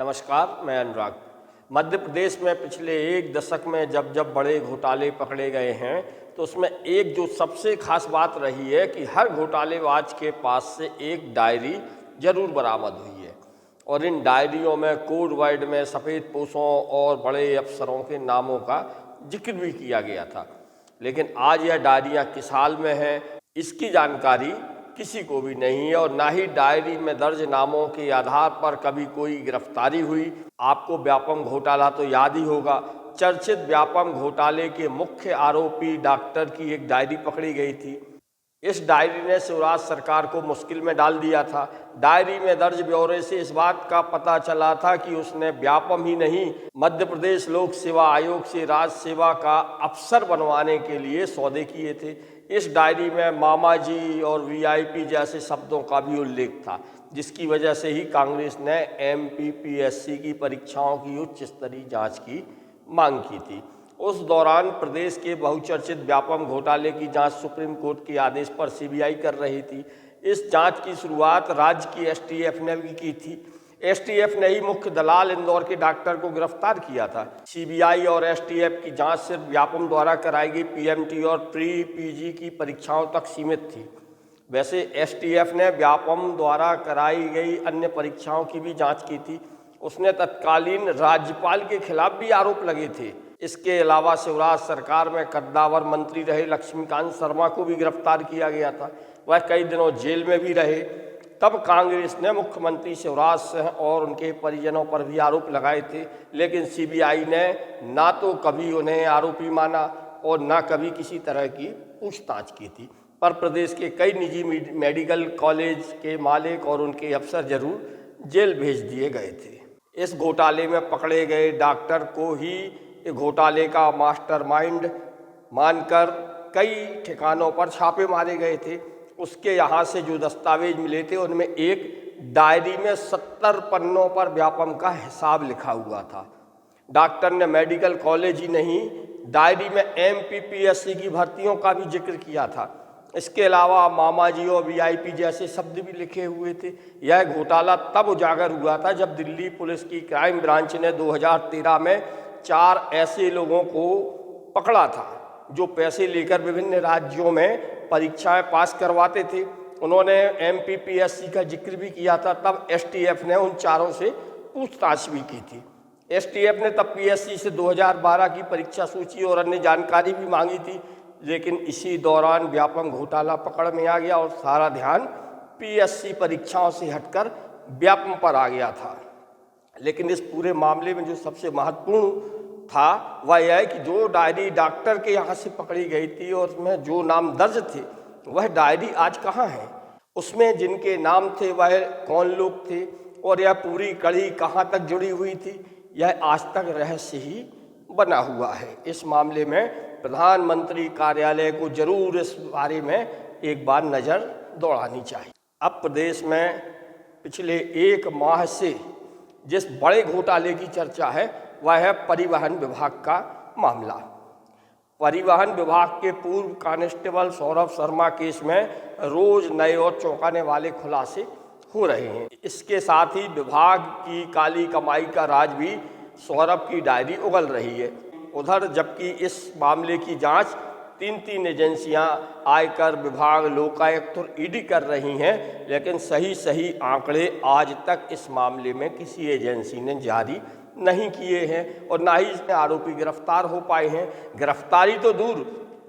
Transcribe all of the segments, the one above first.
नमस्कार, मैं अनुराग। मध्य प्रदेश में पिछले एक दशक में जब बड़े घोटाले पकड़े गए हैं तो उसमें एक जो सबसे खास बात रही है कि हर घोटालेबाज के पास से एक डायरी जरूर बरामद हुई है और इन डायरियों में कोड वर्ड में सफ़ेद पोशों और बड़े अफसरों के नामों का जिक्र भी किया गया था। लेकिन आज यह डायरियां किस हाल में हैं, इसकी जानकारी किसी को भी नहीं है और ना ही डायरी में दर्ज नामों के आधार पर कभी कोई गिरफ्तारी हुई। आपको व्यापम घोटाला तो याद ही होगा। चर्चित व्यापम घोटाले के मुख्य आरोपी डॉक्टर की एक डायरी पकड़ी गई थी। इस डायरी ने शिवराज सरकार को मुश्किल में डाल दिया था। डायरी में दर्ज ब्यौरे से इस बात का पता चला था कि उसने व्यापम ही नहीं, मध्य प्रदेश लोक सेवा आयोग से राज्य सेवा का अफसर बनवाने के लिए सौदे किए थे। इस डायरी में मामा जी और वीआईपी जैसे शब्दों का भी उल्लेख था, जिसकी वजह से ही कांग्रेस ने एमपीपीएससी की परीक्षाओं की उच्च स्तरीय जांच की मांग की थी। उस दौरान प्रदेश के बहुचर्चित व्यापम घोटाले की जांच सुप्रीम कोर्ट के आदेश पर सीबीआई कर रही थी। इस जांच की शुरुआत राज्य की एसटीएफ ने भी की थी। एसटीएफ ने ही मुख्य दलाल इंदौर के डॉक्टर को गिरफ्तार किया था। सीबीआई और एसटीएफ की जांच सिर्फ व्यापम द्वारा कराई गई पीएमटी और प्री पीजी की परीक्षाओं तक सीमित थी। वैसे एसटीएफ ने व्यापम द्वारा कराई गई अन्य परीक्षाओं की भी जांच की थी। उसने तत्कालीन राज्यपाल के खिलाफ भी आरोप लगे थे। इसके अलावा शिवराज सरकार में कद्दावर मंत्री रहे लक्ष्मीकांत शर्मा को भी गिरफ्तार किया गया था। वह कई दिनों जेल में भी रहे। तब कांग्रेस ने मुख्यमंत्री शिवराज सिंह और उनके परिजनों पर भी आरोप लगाए थे, लेकिन सीबीआई ने ना तो कभी उन्हें आरोपी माना और ना कभी किसी तरह की पूछताछ की थी। पर प्रदेश के कई निजी मेडिकल कॉलेज के मालिक और उनके अफसर जरूर जेल भेज दिए गए थे। इस घोटाले में पकड़े गए डॉक्टर को ही घोटाले का मास्टरमाइंड मानकर कई ठिकानों पर छापे मारे गए थे। उसके यहाँ से जो दस्तावेज मिले थे उनमें एक डायरी में 70 पन्नों पर व्यापम का हिसाब लिखा हुआ था। डॉक्टर ने मेडिकल कॉलेज ही नहीं, डायरी में एमपीपीएससी की भर्तियों का भी जिक्र किया था। इसके अलावा मामा जी और वीआईपी जैसे शब्द भी लिखे हुए थे। यह घोटाला तब उजागर हुआ था जब दिल्ली पुलिस की क्राइम ब्रांच ने 2013 में 4 ऐसे लोगों को पकड़ा था जो पैसे लेकर विभिन्न राज्यों में परीक्षाएं पास करवाते थे। उन्होंने एमपीपीएससी का जिक्र भी किया था। तब एसटीएफ ने उन चारों से पूछताछ भी की थी। एसटीएफ ने तब पीएससी से 2012 की परीक्षा सूची और अन्य जानकारी भी मांगी थी, लेकिन इसी दौरान व्यापम घोटाला पकड़ में आ गया और सारा ध्यान पीएससी परीक्षाओं से हटकर व्यापम पर आ गया था। लेकिन इस पूरे मामले में जो सबसे महत्वपूर्ण था वह यह है कि जो डायरी डॉक्टर के यहाँ से पकड़ी गई थी और उसमें जो नाम दर्ज थे वह डायरी आज कहाँ है, उसमें जिनके नाम थे वह कौन लोग थे और यह पूरी कड़ी कहाँ तक जुड़ी हुई थी, यह आज तक रहस्य ही बना हुआ है। इस मामले में प्रधानमंत्री कार्यालय को जरूर इस बारे में एक बार नज़र दौड़ानी चाहिए। अब प्रदेश में पिछले 1 माह से जिस बड़े घोटाले की चर्चा है वह है परिवहन विभाग का मामला। परिवहन विभाग के पूर्व कांस्टेबल सौरभ शर्मा केस में रोज नए और चौंकाने वाले खुलासे हो रहे हैं। इसके साथ ही विभाग की काली कमाई का राज भी सौरभ की डायरी उगल रही है। उधर जबकि इस मामले की जांच 3 एजेंसियां आयकर विभाग, लोकायुक्त और ईडी कर रही हैं, लेकिन सही आंकड़े आज तक इस मामले में किसी एजेंसी ने जारी नहीं किए हैं और ना ही इसमें आरोपी गिरफ्तार हो पाए हैं। गिरफ्तारी तो दूर,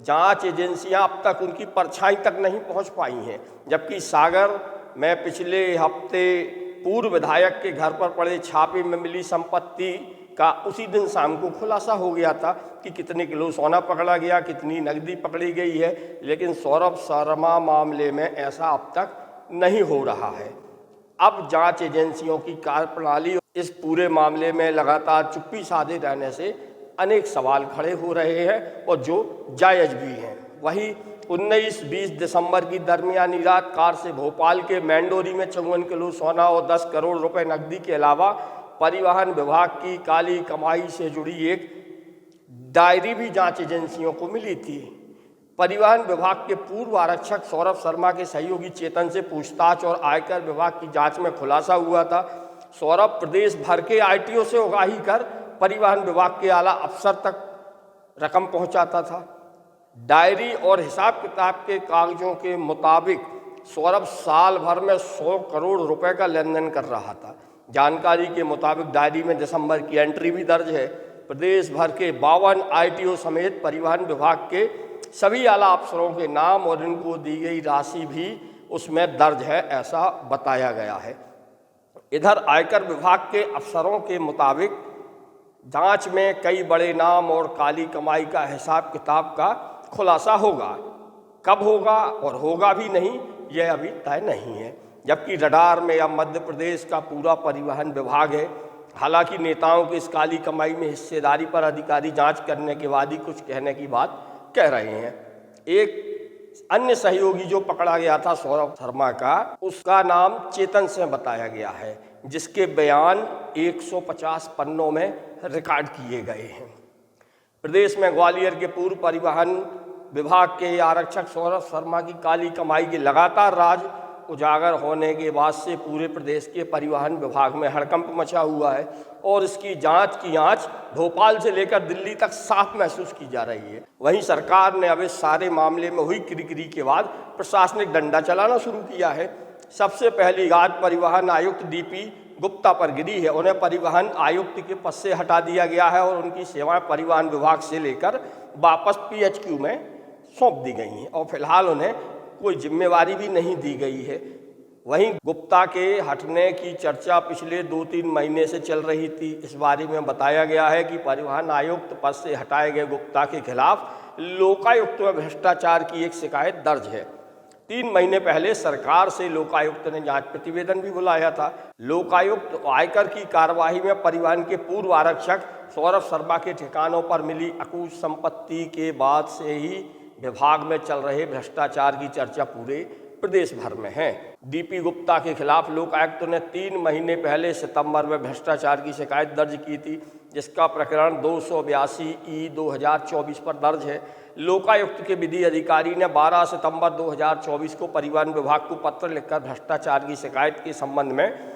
जांच एजेंसियां अब तक उनकी परछाई तक नहीं पहुंच पाई हैं। जबकि सागर में पिछले हफ्ते पूर्व विधायक के घर पर पड़े छापे में मिली संपत्ति का उसी दिन शाम को खुलासा हो गया था कि कितने किलो सोना पकड़ा गया, कितनी नकदी पकड़ी गई है, लेकिन सौरभ शर्मा मामले में ऐसा अब तक नहीं हो रहा है। अब जांच एजेंसियों की कार्यप्रणाली इस पूरे मामले में लगातार चुप्पी साधे रहने से अनेक सवाल खड़े हो रहे हैं और जो जायज भी हैं। वहीं 19-20 दिसंबर की दरमियानी रात कार से भोपाल के मैंडोरी में 54 किलो सोना और 10 करोड़ रुपए नकदी के अलावा परिवहन विभाग की काली कमाई से जुड़ी एक डायरी भी जांच एजेंसियों को मिली थी। परिवहन विभाग के पूर्व आरक्षक सौरभ शर्मा के सहयोगी चेतन से पूछताछ और आयकर विभाग की जांच में खुलासा हुआ था। सौरभ प्रदेश भर के आईटीओ से उगाही कर परिवहन विभाग के आला अफसर तक रकम पहुंचाता था। डायरी और हिसाब किताब के कागजों के मुताबिक सौरभ साल भर में 100 करोड़ रुपए का लेन देन कर रहा था। जानकारी के मुताबिक डायरी में दिसंबर की एंट्री भी दर्ज है। प्रदेश भर के 52 आईटीओ समेत परिवहन विभाग के सभी आला अफसरों के नाम और इनको दी गई राशि भी उसमें दर्ज है, ऐसा बताया गया है। इधर आयकर विभाग के अफसरों के मुताबिक जांच में कई बड़े नाम और काली कमाई का हिसाब किताब का खुलासा होगा। कब होगा और होगा भी नहीं, यह अभी तय नहीं है। जबकि रडार में अब मध्य प्रदेश का पूरा परिवहन विभाग है। हालांकि नेताओं की इस काली कमाई में हिस्सेदारी पर अधिकारी जांच करने के बाद ही कुछ कहने की बात कह रहे हैं। एक अन्य सहयोगी जो पकड़ा गया था सौरभ शर्मा का, उसका नाम चेतन सिंह बताया गया है, जिसके बयान 150 पन्नों में रिकॉर्ड किए गए हैं। प्रदेश में ग्वालियर के पूर्व परिवहन विभाग के आरक्षक सौरभ शर्मा की काली कमाई के लगातार राज उजागर होने के बाद से पूरे प्रदेश के परिवहन विभाग में हड़कंप मचा हुआ है और इसकी जांच की आंच भोपाल से लेकर दिल्ली तक साफ महसूस की जा रही है। वहीं सरकार ने अब इस सारे मामले में हुई किरकिरी के बाद प्रशासनिक डंडा चलाना शुरू किया है। सबसे पहली गाज परिवहन आयुक्त डीपी गुप्ता पर गिरी है। उन्हें परिवहन आयुक्त के पद से हटा दिया गया है और उनकी सेवाएं परिवहन विभाग से लेकर वापस पीएचक्यू में सौंप दी गई हैं और फिलहाल उन्हें कोई जिम्मेवारी भी नहीं दी गई है। वहीं गुप्ता के हटने की चर्चा पिछले 2-3 महीने से चल रही थी। इस बारे में बताया गया है कि परिवहन आयुक्त पद से हटाए गए गुप्ता के खिलाफ लोकायुक्त में भ्रष्टाचार की एक शिकायत दर्ज है। 3 महीने पहले सरकार से लोकायुक्त ने जांच प्रतिवेदन भी बुलाया था। लोकायुक्त आयकर की कार्यवाही में परिवहन के पूर्व आरक्षक सौरभ शर्मा के ठिकानों पर मिली अकूत संपत्ति के बाद से ही विभाग में चल रहे भ्रष्टाचार की चर्चा पूरे प्रदेश भर में है। डीपी गुप्ता के खिलाफ लोकायुक्त ने 3 महीने पहले सितंबर में भ्रष्टाचार की शिकायत दर्ज की थी, जिसका प्रकरण 282/2024 पर दर्ज है। लोकायुक्त के विधि अधिकारी ने 12 सितंबर 2024 को परिवहन विभाग को पत्र लिखकर भ्रष्टाचार की शिकायत के संबंध में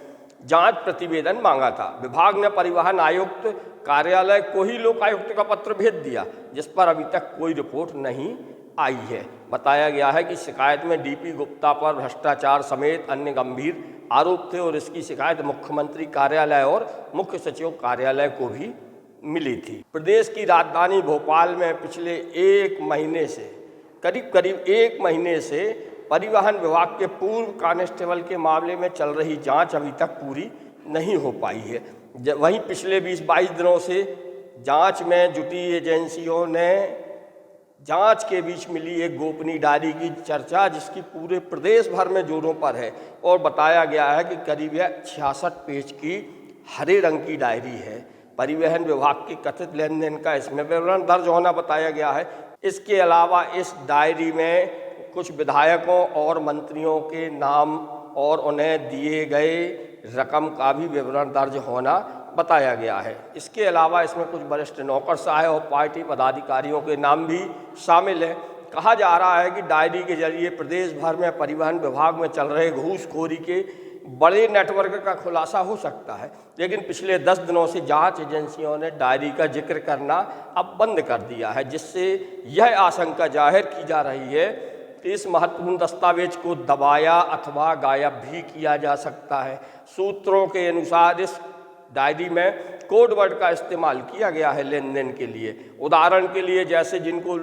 जांच प्रतिवेदन मांगा था। विभाग ने परिवहन आयुक्त कार्यालय को ही लोकायुक्त का पत्र भेज दिया, जिस पर अभी तक कोई रिपोर्ट नहीं आई है। बताया गया है कि शिकायत में डीपी गुप्ता पर भ्रष्टाचार समेत अन्य गंभीर आरोप थे और इसकी शिकायत मुख्यमंत्री कार्यालय और मुख्य सचिव कार्यालय को भी मिली थी। प्रदेश की राजधानी भोपाल में पिछले करीब एक महीने से परिवहन विभाग के पूर्व कांस्टेबल के मामले में चल रही जांच अभी तक पूरी नहीं हो पाई है। वहीं पिछले 20-22 दिनों से जांच में जुटी एजेंसियों ने जांच के बीच मिली एक गोपनीय डायरी की चर्चा, जिसकी पूरे प्रदेश भर में जोरों पर है और बताया गया है कि करीब यह 66 पेज की हरे रंग की डायरी है। परिवहन विभाग के कथित लेन देन का इसमें विवरण दर्ज होना बताया गया है। इसके अलावा इस डायरी में कुछ विधायकों और मंत्रियों के नाम और उन्हें दिए गए रकम का भी विवरण दर्ज होना बताया गया है। इसके अलावा इसमें कुछ वरिष्ठ नौकरशाह और पार्टी पदाधिकारियों के नाम भी शामिल हैं। कहा जा रहा है कि डायरी के जरिए प्रदेश भर में परिवहन विभाग में चल रहे घूसखोरी के बड़े नेटवर्क का खुलासा हो सकता है, लेकिन पिछले 10 दिनों से जांच एजेंसियों ने डायरी का जिक्र करना अब बंद कर दिया है, जिससे यह आशंका जाहिर की जा रही है कि इस महत्वपूर्ण दस्तावेज को दबाया अथवा गायब भी किया जा सकता है। सूत्रों के अनुसार इस डायरी में कोड वर्ड का इस्तेमाल किया गया है लेन देन के लिए। उदाहरण के लिए जैसे जिनको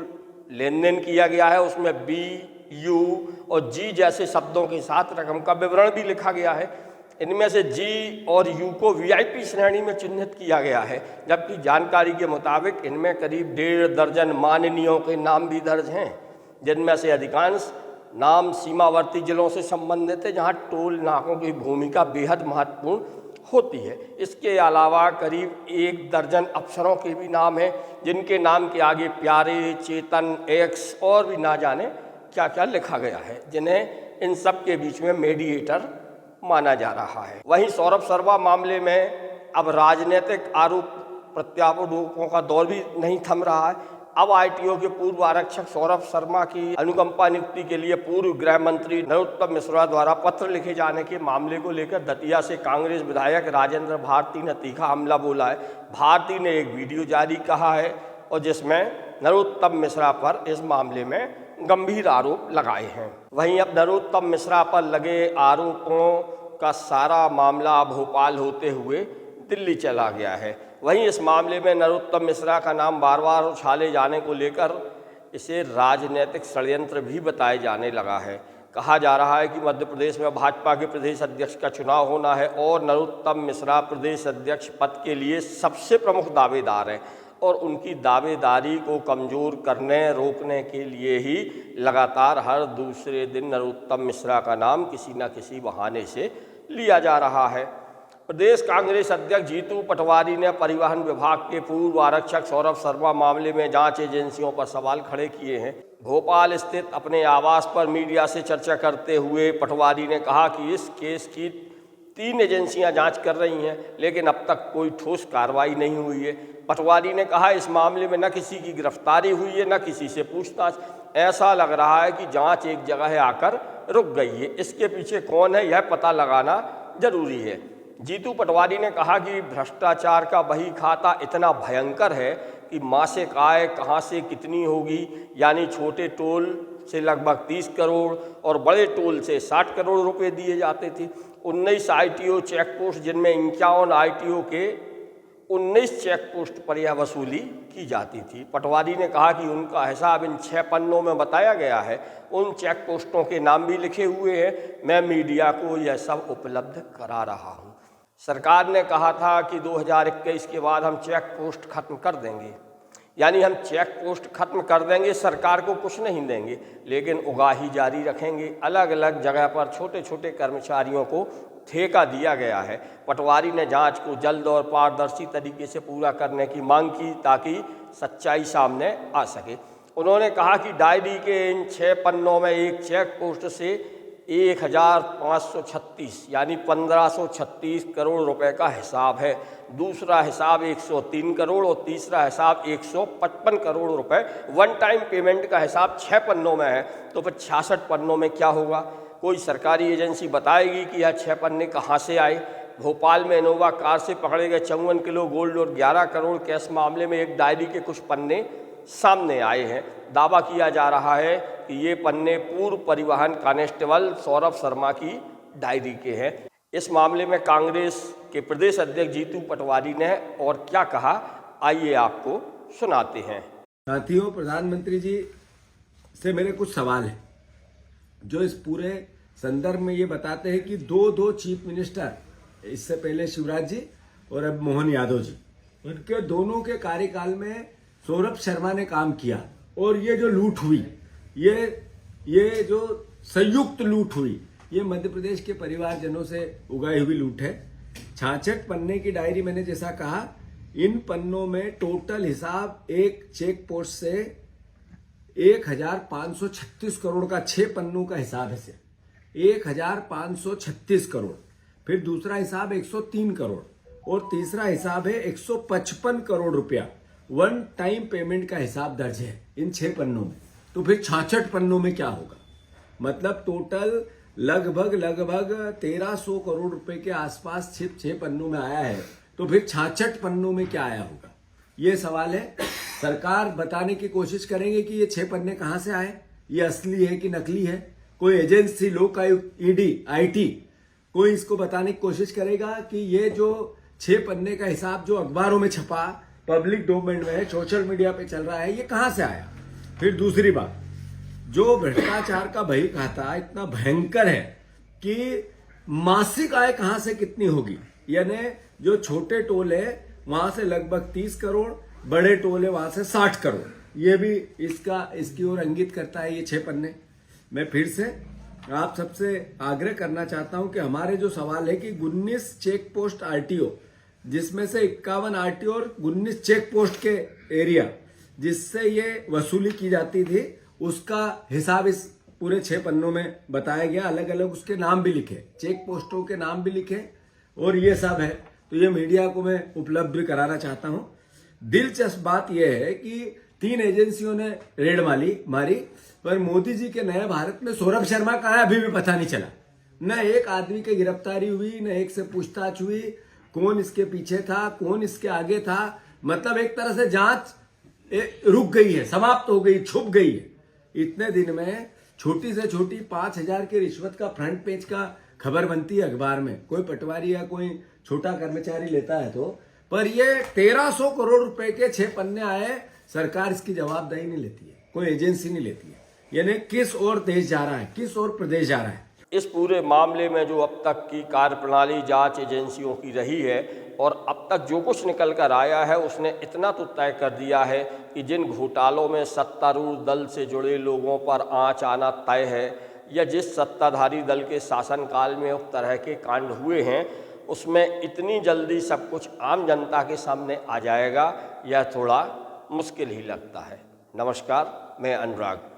लेन देन किया गया है उसमें बी, यू और जी जैसे शब्दों के साथ रकम का विवरण भी लिखा गया है। इनमें से जी और यू को वीआईपी श्रेणी में चिन्हित किया गया है, जबकि जानकारी के मुताबिक इनमें करीब 1.5 दर्जन माननीयों के नाम भी दर्ज हैं, जिनमें से अधिकांश नाम सीमावर्ती जिलों से संबंधित है, जहां टोल नाकों की भूमिका बेहद महत्वपूर्ण होती है। इसके अलावा करीब 1 दर्जन अफसरों के भी नाम हैं, जिनके नाम के आगे प्यारे, चेतन, एक्स और भी ना जाने क्या क्या लिखा गया है, जिन्हें इन सब के बीच में मीडिएटर माना जा रहा है। वहीं सौरभ शर्मा मामले में अब राजनीतिक आरोप प्रत्यारोपों का दौर भी नहीं थम रहा है। अब आईटीओ के पूर्व आरक्षक सौरभ शर्मा की अनुकंपा नियुक्ति के लिए पूर्व गृह मंत्री नरोत्तम मिश्रा द्वारा पत्र लिखे जाने के मामले को लेकर दतिया से कांग्रेस विधायक राजेंद्र भारती ने तीखा हमला बोला है। भारती ने एक वीडियो जारी कहा है और जिसमें नरोत्तम मिश्रा पर इस मामले में गंभीर आरोप लगाए हैं। वहीं अब नरोत्तम मिश्रा पर लगे आरोपों का सारा मामला भोपाल होते हुए दिल्ली चला गया है। वहीं इस मामले में नरोत्तम मिश्रा का नाम बार बार उछाले जाने को लेकर इसे राजनीतिक षड्यंत्र भी बताए जाने लगा है। कहा जा रहा है कि मध्य प्रदेश में भाजपा के प्रदेश अध्यक्ष का चुनाव होना है और नरोत्तम मिश्रा प्रदेश अध्यक्ष पद के लिए सबसे प्रमुख दावेदार हैं और उनकी दावेदारी को कमज़ोर करने रोकने के लिए ही लगातार हर दूसरे दिन नरोत्तम मिश्रा का नाम किसी न किसी बहाने से लिया जा रहा है। प्रदेश कांग्रेस अध्यक्ष जीतू पटवारी ने परिवहन विभाग के पूर्व आरक्षक सौरभ शर्मा मामले में जांच एजेंसियों पर सवाल खड़े किए हैं। भोपाल स्थित अपने आवास पर मीडिया से चर्चा करते हुए पटवारी ने कहा कि इस केस की 3 एजेंसियां जांच कर रही हैं, लेकिन अब तक कोई ठोस कार्रवाई नहीं हुई है। पटवारी ने कहा इस मामले में न किसी की गिरफ्तारी हुई है न किसी से पूछताछ। ऐसा लग रहा है कि जांच एक जगह आकर रुक गई है। इसके पीछे कौन है यह पता लगाना जरूरी है। जीतू पटवारी ने कहा कि भ्रष्टाचार का बही खाता इतना भयंकर है कि मासिक आय कहां से कितनी होगी, यानी छोटे टोल से लगभग 30 करोड़ और बड़े टोल से 60 करोड़ रुपए दिए जाते थे। 19 आईटीओ चेक पोस्ट, जिनमें 51 आईटीओ के 19 चेक पोस्ट पर यह वसूली की जाती थी। पटवारी ने कहा कि उनका हिसाब इन 6 पन्नों में बताया गया है। उन चेक पोस्टों के नाम भी लिखे हुए हैं। मैं मीडिया को यह सब उपलब्ध करा रहा हूँ। सरकार ने कहा था कि 2021 के बाद हम चेक पोस्ट खत्म कर देंगे, यानी हम चेक पोस्ट खत्म कर देंगे, सरकार को कुछ नहीं देंगे, लेकिन उगाही जारी रखेंगे। अलग अलग जगह पर छोटे छोटे कर्मचारियों को ठेका दिया गया है। पटवारी ने जांच को जल्द और पारदर्शी तरीके से पूरा करने की मांग की ताकि सच्चाई सामने आ सके। उन्होंने कहा कि डायरी के इन 6 पन्नों में एक चेक पोस्ट से 1536 यानी 1536 करोड़ रुपए का हिसाब है। दूसरा हिसाब 103 करोड़ और तीसरा हिसाब 155 करोड़ रुपए वन टाइम पेमेंट का हिसाब 6 पन्नों में है। तो फिर 66 पन्नों में क्या होगा? कोई सरकारी एजेंसी बताएगी कि यह 6 पन्ने कहाँ से आए? भोपाल में इनोवा कार से पकड़े गए 54 किलो गोल्ड और 11 करोड़ कैश मामले में एक डायरी के कुछ पन्ने सामने आए हैं। दावा किया जा रहा है कि ये पन्ने पूर्व परिवहन कांस्टेबल सौरभ शर्मा की डायरी के हैं। इस मामले में कांग्रेस के प्रदेश अध्यक्ष जीतू पटवारी ने और क्या कहा, आइए आपको सुनाते हैं। साथियों, प्रधानमंत्री जी से मेरे कुछ सवाल हैं जो इस पूरे संदर्भ में ये बताते हैं कि दो चीफ मिनिस्टर, इससे पहले शिवराज जी और अब मोहन यादव जी, उनके दोनों के कार्यकाल में सौरभ शर्मा ने काम किया और ये जो लूट हुई, ये जो संयुक्त लूट हुई, ये मध्य प्रदेश के परिवारजनों से उगाई हुई लूट है। 66 पन्ने की डायरी, मैंने जैसा कहा, इन पन्नों में टोटल हिसाब एक चेक पोस्ट से 1536 करोड़ का 6 पन्नों का हिसाब है सिर्फ 1536 करोड़। फिर दूसरा हिसाब 103 करोड़ और तीसरा हिसाब है 155 करोड़ रुपया वन टाइम पेमेंट का हिसाब दर्ज है इन 6 पन्नों में। तो फिर 66 पन्नों में क्या होगा? मतलब टोटल लगभग 1300 करोड़ रुपए के आसपास 6 पन्नों में आया है। तो फिर 66 पन्नों में क्या आया होगा? ये सवाल है। सरकार बताने की कोशिश करेंगे कि ये 6 पन्ने कहां से आए, ये असली है कि नकली है। कोई एजेंसी, लोकायुक्त, ईडी, आईटी, कोई इसको बताने की कोशिश करेगा कि ये जो 6 पन्ने का हिसाब जो अखबारों में छपा, पब्लिक डोमेन में है, सोशल मीडिया पे चल रहा है, ये कहां से आया? फिर दूसरी बात, जो भ्रष्टाचार का बही खाता इतना भयंकर है कि मासिक आय कहां से कितनी होगी, यानी जो छोटे टोल है वहां से लगभग 30 करोड़, बड़े टोल है वहां से 60 करोड़, ये भी इसकी ओर इंगित करता है ये 6 पन्ने। मैं फिर से आप सबसे आग्रह करना चाहता हूं कि हमारे जो सवाल है कि 19 चेक पोस्ट आरटीओ, जिसमें से 51 आरटीओ और 19 चेक पोस्ट के एरिया जिससे ये वसूली की जाती थी, उसका हिसाब इस पूरे 6 पन्नों में बताया गया। अलग अलग उसके नाम भी लिखे, चेक पोस्टों के नाम भी लिखे और ये सब है। तो ये मीडिया को मैं उपलब्ध भी कराना चाहता हूं। दिलचस्प बात यह है कि 3 एजेंसियों ने रेड मारी, पर मोदी जी के नए भारत में सौरभ शर्मा कहाँ है अभी भी पता नहीं चला। न एक आदमी की गिरफ्तारी हुई, न एक से पूछताछ हुई, कौन इसके पीछे था, कौन इसके आगे था। मतलब एक तरह से जांच रुक गई है, समाप्त हो गई, छुप गई है। इतने दिन में छोटी से छोटी 5,000 की रिश्वत का फ्रंट पेज का खबर बनती है अखबार में, कोई पटवारी या कोई छोटा कर्मचारी लेता है तो। पर ये 1300 करोड़ रुपए के 6 पन्ने आए, सरकार इसकी जवाबदेही नहीं लेती है, कोई एजेंसी नहीं लेती है। यानी किस ओर देश जा रहा है, किस ओर प्रदेश जा रहा है। इस पूरे मामले में जो अब तक की कार्यप्रणाली जांच एजेंसियों की रही है और अब तक जो कुछ निकल कर आया है, उसने इतना तो तय कर दिया है कि जिन घोटालों में सत्तारूढ़ दल से जुड़े लोगों पर आंच आना तय है, या जिस सत्ताधारी दल के शासनकाल में उस तरह के कांड हुए हैं, उसमें इतनी जल्दी सब कुछ आम जनता के सामने आ जाएगा, यह थोड़ा मुश्किल ही लगता है। नमस्कार, मैं अनुराग।